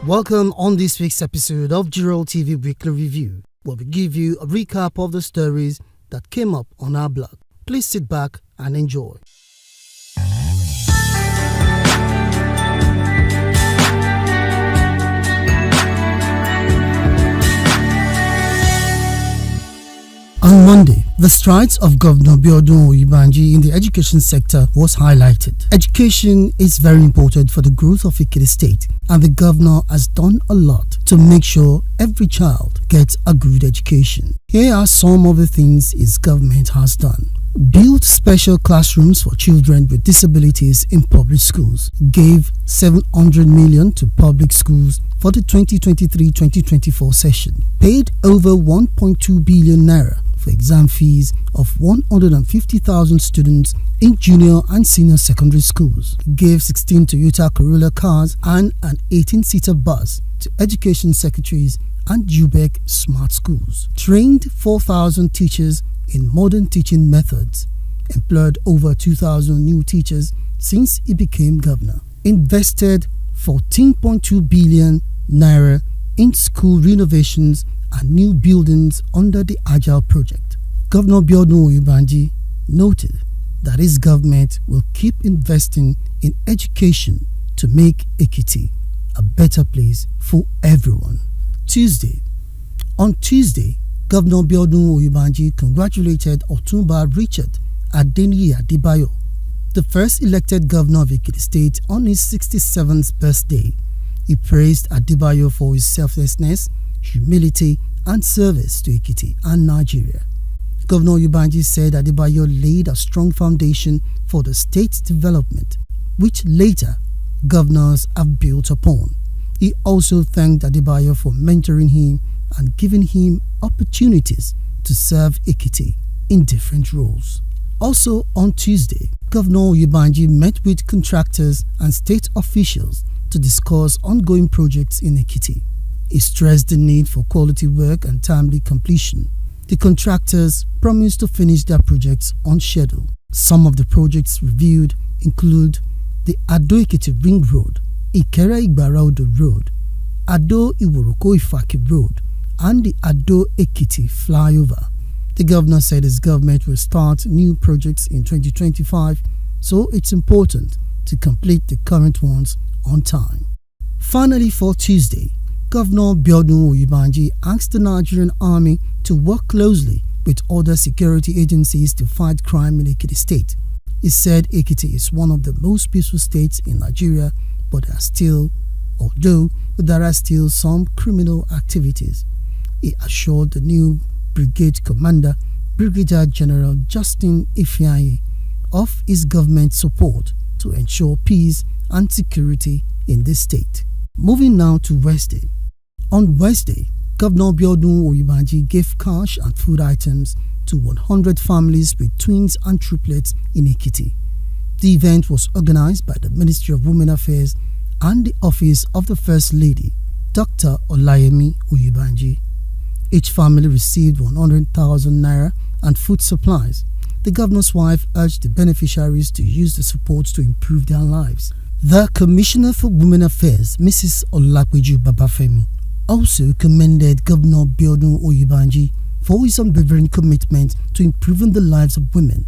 Welcome on this week's episode of Jiroltv Weekly Review, where we give you a recap of the stories that came up on our blog. Please sit back and enjoy. On Monday, the strides of Governor Biodun Oyèbánjí in the education sector was highlighted. Education is very important for the growth of Ekiti State, and the governor has done a lot to make sure every child gets a good education. Here are some of the things his government has done. Built special classrooms for children with disabilities in public schools. Gave 700 million to public schools for the 2023-2024 session. Paid over 1.2 billion naira for exam fees of 150,000 students in junior and senior secondary schools. Gave 16 Toyota Corolla cars and an 18-seater bus to education secretaries and UBEC smart schools. Trained 4,000 teachers in modern teaching methods. Employed over 2,000 new teachers since he became governor. Invested 14.2 billion naira in school renovations and new buildings under the Agile project. Governor Biodun Oyèbánjí noted that his government will keep investing in education to make Ekiti a better place for everyone. On Tuesday, Governor Biodun Oyèbánjí congratulated Otunba Richard Adeniyi Adebayo, the first elected governor of Ekiti State, on his 67th birthday. He praised Adebayo for his selflessness, humility and service to Ekiti and Nigeria. Governor Oyèbánjí said Adebayo laid a strong foundation for the state's development, which later governors have built upon. He also thanked Adebayo for mentoring him and giving him opportunities to serve Ekiti in different roles. Also on Tuesday, Governor Oyèbánjí met with contractors and state officials to discuss ongoing projects in Ekiti. He stressed the need for quality work and timely completion. The contractors promised to finish their projects on schedule. Some of the projects reviewed include the Ado-Ekiti Ring Road, Ikera-Igbara-Odo Road, Ado-Iworoko-Ifaki Road, and the Ado-Ekiti Flyover. The governor said his government will start new projects in 2025, so it's important to complete the current ones on time. Finally, for Tuesday, Governor Biodun Oyèbánjí asked the Nigerian Army to work closely with other security agencies to fight crime in Ekiti State. He said Ekiti is one of the most peaceful states in Nigeria, but there are still some criminal activities. He assured the new brigade commander, Brigadier General Justin Ifeanyi, of his government's support to ensure peace and security in this state. Moving now to Wednesday. On Wednesday, Governor Biodun Oyèbánjí gave cash and food items to 100 families with twins and triplets in Ekiti. The event was organized by the Ministry of Women Affairs and the Office of the First Lady, Dr. Olayemi Oyèbánjí. Each family received 100,000 naira and food supplies. The governor's wife urged the beneficiaries to use the support to improve their lives. The Commissioner for Women Affairs, Mrs. Olapeju Babafemi, also commended Governor Biodun Oyèbánjí for his unwavering commitment to improving the lives of women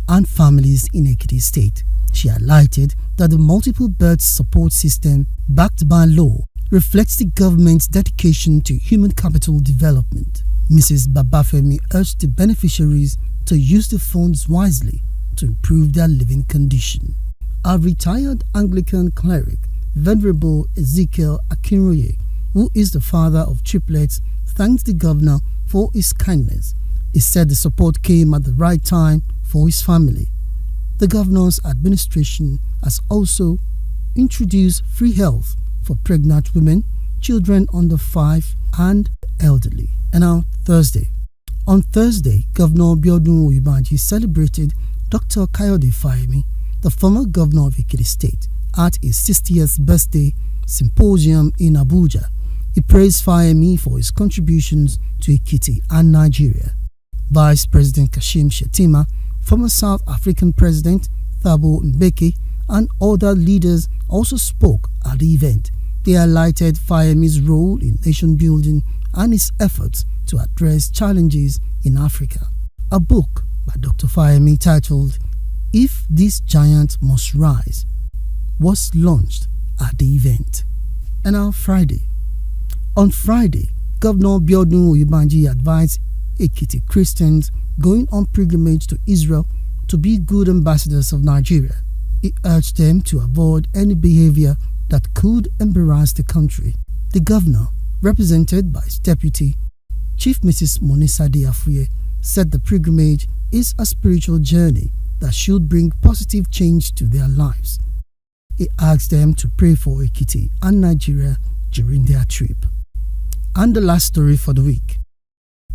and families in Ekiti State. She highlighted that the multiple birth support system, backed by law, reflects the government's dedication to human capital development. Mrs. Babafemi urged the beneficiaries to use the funds wisely to improve their living condition. A retired Anglican cleric, Venerable Ezekiel Akinroye, who is the father of triplets, thanked the governor for his kindness. He said the support came at the right time for his family. The governor's administration has also introduced free health for pregnant women, children under 5 and elderly. And now Thursday. On Thursday, Governor Biodun Oyèbánjí celebrated Dr. Kayode Fayemi, the former governor of Ekiti State, at his 60th birthday symposium in Abuja. He praised Fayemi for his contributions to Ekiti and Nigeria. Vice President Kashim Shettima, former South African President Thabo Mbeki, and other leaders also spoke at the event. They highlighted Fayemi's role in nation building and his efforts to address challenges in Africa. A book by Dr. Fayemi titled "If This Giant Must Rise" was launched at the event. And now Friday. On Friday, Governor Biodun Oyèbánjí advised Ekiti Christians going on pilgrimage to Israel to be good ambassadors of Nigeria. He urged them to avoid any behavior that could embarrass the country. The governor, represented by his deputy, Chief Mrs. Monisade Afuye, said the pilgrimage is a spiritual journey that should bring positive change to their lives. He asked them to pray for Ekiti and Nigeria during their trip. And the last story for the week.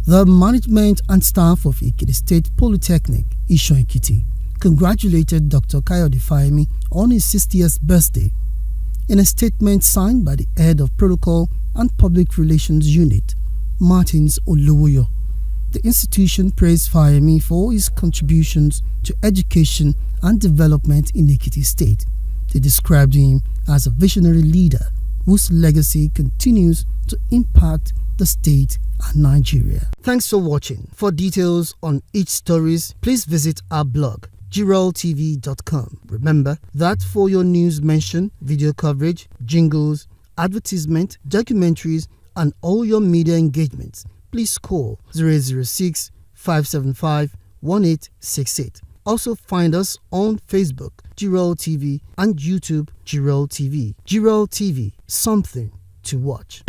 The management and staff of Ekiti State Polytechnic, Ishon Ekiti, congratulated Dr. Kayode Fayemi on his 60th birthday. In a statement signed by the head of Protocol and Public Relations Unit, Martins Olowoyo, the institution praised Fayemi for his contributions to education and development in Ekiti State. They described him as a visionary leader whose legacy continues to impact the state and Nigeria. Thanks for watching. For details on each stories, please visit our blog, Jiroltv.com. Remember that for your news mention, video coverage, jingles, advertisement, documentaries, and all your media engagements, please call 006 575 1868. Also find us on Facebook, Jiroltv, and YouTube, Jiroltv. Jiroltv, something to watch.